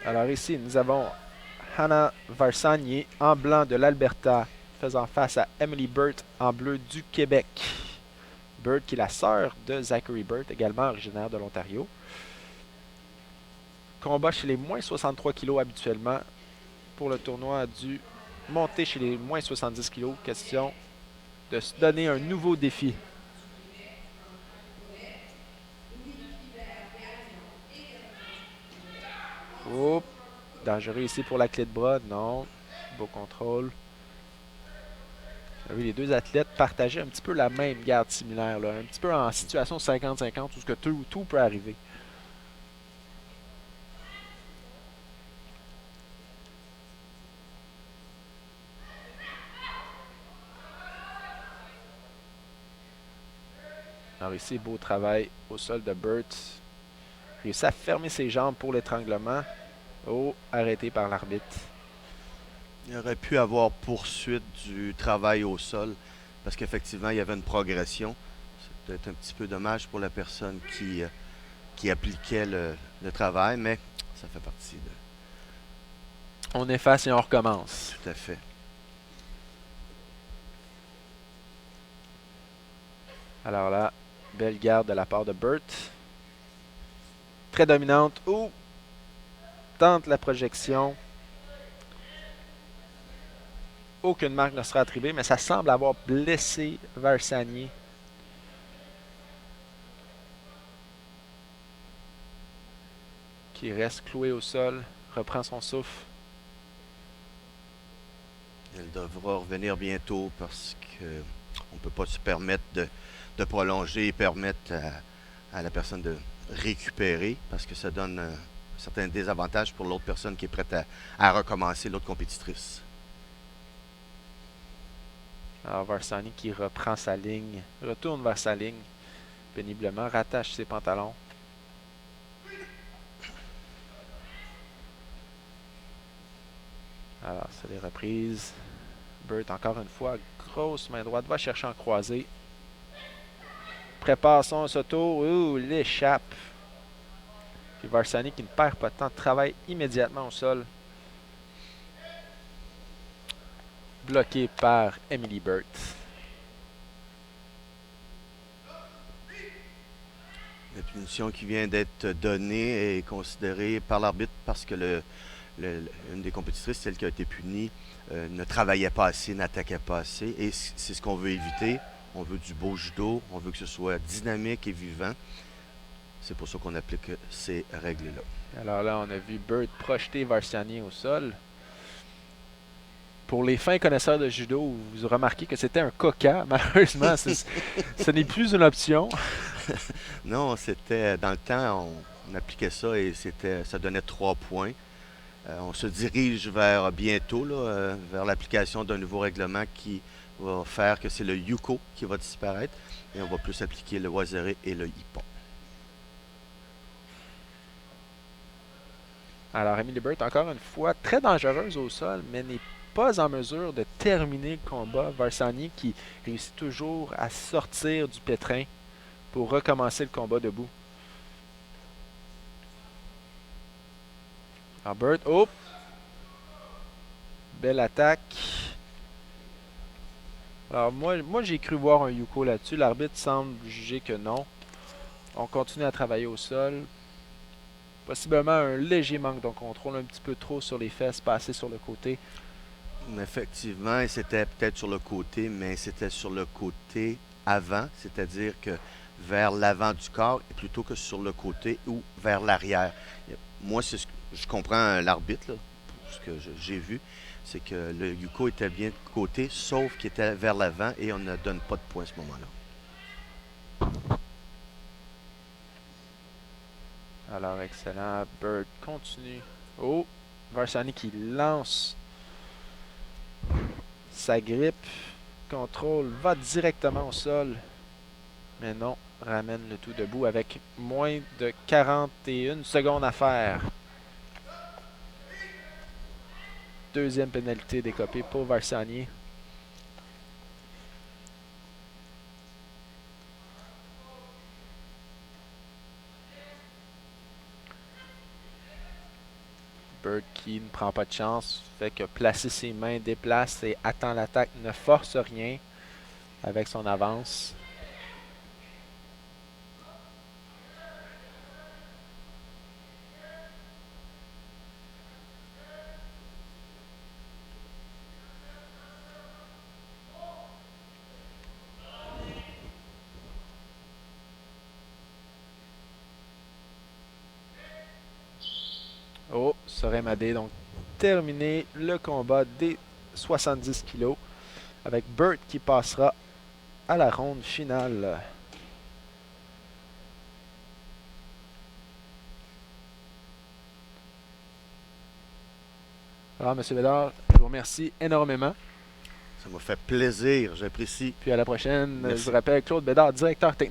Alors ici, nous avons Hannah Varsagni en blanc de l'Alberta, faisant face à Emily Burt en bleu du Québec. Burt qui est la sœur de Zachary Burt, également originaire de l'Ontario. Combat chez les moins 63 kg habituellement. Pour le tournoi du monter chez les moins 70 kg. Question de se donner un nouveau défi. Oups, dangereux ici pour la clé de bras. Non, beau contrôle. Oui, les deux athlètes partageaient un petit peu la même garde similaire, là. Un petit peu en situation 50-50 où tout peut arriver. Alors ici, beau travail au sol de Burt. Réussit à fermer ses jambes pour l'étranglement. Oh, arrêté par l'arbitre. Il aurait pu avoir poursuite du travail au sol parce qu'effectivement, il y avait une progression. C'est peut-être un petit peu dommage pour la personne qui appliquait le travail, mais ça fait partie de... On efface et on recommence. Tout à fait. Alors là, belle garde de la part de Burt. Très dominante. Oh, tente la projection. Aucune marque ne sera attribuée, mais ça semble avoir blessé Varsagnier. Qui reste cloué au sol, reprend son souffle. Elle devra revenir bientôt parce que on ne peut pas se permettre de prolonger et permettre à la personne de récupérer parce que ça donne un certain désavantage pour l'autre personne qui est prête à recommencer, l'autre compétitrice. Alors Varsani qui reprend sa ligne, retourne vers sa ligne péniblement, rattache ses pantalons. Alors, c'est les reprises. Burt, encore une fois, grosse main droite, va chercher en croisé. Prépare son auto. Ouh, l'échappe. Puis Varsani qui ne perd pas de temps, travaille immédiatement au sol. Bloqué par Emily Burt. La punition qui vient d'être donnée est considérée par l'arbitre parce que une des compétitrices, celle qui a été punie, ne travaillait pas assez, n'attaquait pas assez. Et c'est ce qu'on veut éviter. On veut du beau judo, on veut que ce soit dynamique et vivant. C'est pour ça qu'on applique ces règles-là. Alors là, on a vu Burt projeter Varsani au sol. Pour les fins connaisseurs de judo, vous remarquez que c'était un coca. Malheureusement, ce n'est plus une option. Non, c'était dans le temps, on appliquait ça et ça donnait 3 points. On se dirige vers bientôt, là, vers l'application d'un nouveau règlement qui va faire que c'est le Yuko qui va disparaître et on va plus appliquer le Wazere et le Ippon. Alors, Emily Burt, encore une fois, très dangereuse au sol, mais n'est pas en mesure de terminer le combat. Varsani qui réussit toujours à sortir du pétrin pour recommencer le combat debout. Alors, Burt, oh! Belle attaque. Alors, moi j'ai cru voir un Yuko là-dessus. L'arbitre semble juger que non. On continue à travailler au sol. Possiblement un léger manque de contrôle, un petit peu trop sur les fesses, pas assez sur le côté. Effectivement, c'était peut-être sur le côté, mais c'était sur le côté avant, c'est-à-dire que vers l'avant du corps plutôt que sur le côté ou vers l'arrière. Moi, c'est ce que je comprends l'arbitre, là, pour ce que j'ai vu, c'est que le Yuko était bien de côté, sauf qu'il était vers l'avant et on ne donne pas de points à ce moment-là. Alors, excellent. Bird continue. Oh! Varsani qui lance sa grippe. Contrôle, va directement au sol. Mais non, ramène le tout debout avec moins de 41 secondes à faire. Deuxième pénalité décopée pour Varsani. Bird qui ne prend pas de chance, fait que placer ses mains, déplace et attend l'attaque, ne force rien avec son avance. Oh, Sorem Adé, donc terminé le combat des 70 kilos avec Burt qui passera à la ronde finale. Alors, M. Bédard, je vous remercie énormément. Ça m'a fait plaisir, j'apprécie. Puis à la prochaine. Merci. Je vous rappelle, Claude Bédard, directeur technique